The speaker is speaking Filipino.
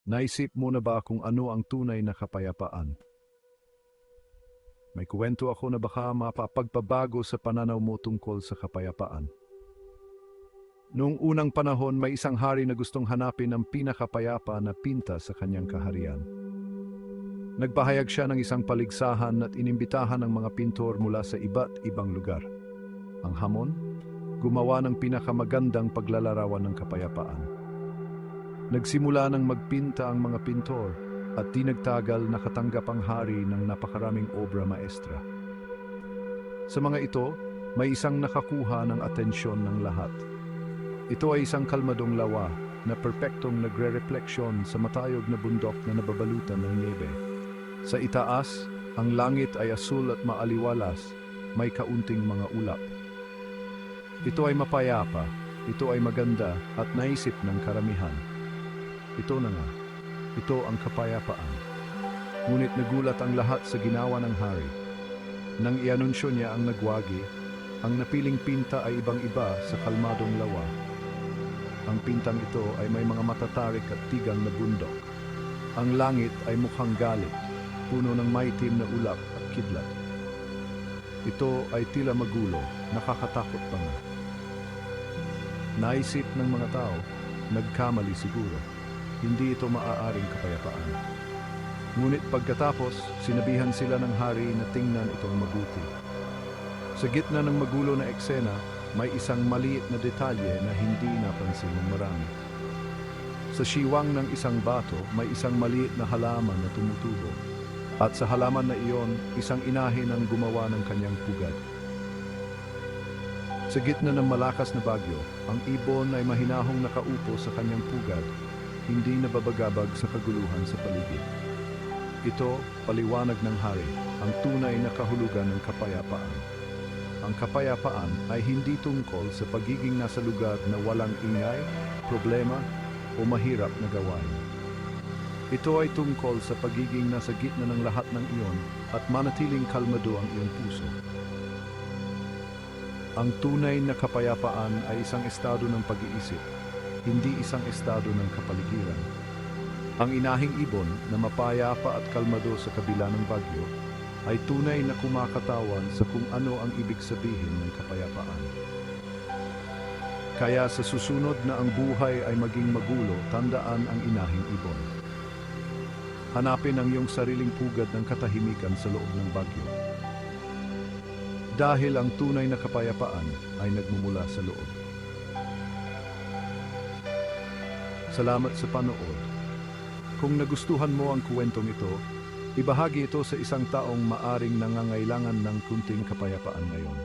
Naisip mo na ba kung ano ang tunay na kapayapaan? May kuwento ako na baka mapapagpabago sa pananaw mo tungkol sa kapayapaan. Noong unang panahon, may isang hari na gustong hanapin ang pinakapayapa na pinta sa kanyang kaharian. Nagpahayag siya ng isang paligsahan at inimbitahan ng mga pintor mula sa iba't ibang lugar. Ang hamon, gumawa ng pinakamagandang paglalarawan ng kapayapaan. Nagsimula ng magpinta ang mga pintor at di nagtagal nakatanggap ang hari ng napakaraming obra maestra. Sa mga ito, may isang nakakuha ng atensyon ng lahat. Ito ay isang kalmadong lawa na perpektong nagre-refleksyon sa matayog na bundok na nababalutan ng niebe. Sa itaas, ang langit ay asul at maaliwalas, may kaunting mga ulap. Ito ay mapayapa, ito ay maganda at naisip ng karamihan. Ito na nga, ito ang kapayapaan. Ngunit nagulat ang lahat sa ginawa ng hari. Nang ianunsyo niya ang nagwagi, ang napiling pinta ay ibang-iba sa kalmadong lawa. Ang pintang ito ay may mga matatarik at tigang na bundok. Ang langit ay mukhang galit, puno ng maitim na ulap at kidlat. Ito ay tila magulo, nakakatakot pa nga. Naisip ng mga tao, nagkamali siguro. Hindi ito maaaring kapayapaan. Ngunit pagkatapos, sinabihan sila ng hari na tingnan itong mabuti. Sa gitna ng magulo na eksena, may isang maliit na detalye na hindi napansin ng marami. Sa siwang ng isang bato, may isang maliit na halaman na tumutubo. At sa halaman na iyon, isang inahin ang gumawa ng kanyang pugad. Sa gitna ng malakas na bagyo, ang ibon ay mahinahong nakaupo sa kanyang pugad, hindi nababagabag sa kaguluhan sa paligid. Ito, paliwanag ng hari, ang tunay na kahulugan ng kapayapaan. Ang kapayapaan ay hindi tungkol sa pagiging nasa lugar na walang ingay, problema, o mahirap na gawain. Ito ay tungkol sa pagiging nasa gitna ng lahat ng iyon at manatiling kalmado ang iyong puso. Ang tunay na kapayapaan ay isang estado ng pag-iisip, hindi isang estado ng kapaligiran. Ang inahing ibon na mapayapa at kalmado sa kabila ng bagyo ay tunay na kumakatawan sa kung ano ang ibig sabihin ng kapayapaan. Kaya sa susunod na ang buhay ay maging magulo, tandaan ang inahing ibon. Hanapin ang iyong sariling pugad ng katahimikan sa loob ng bagyo. Dahil ang tunay na kapayapaan ay nagmumula sa loob. Salamat sa panood. Kung nagustuhan mo ang kwentong ito, ibahagi ito sa isang taong maaring nangangailangan ng kunting kapayapaan ngayon.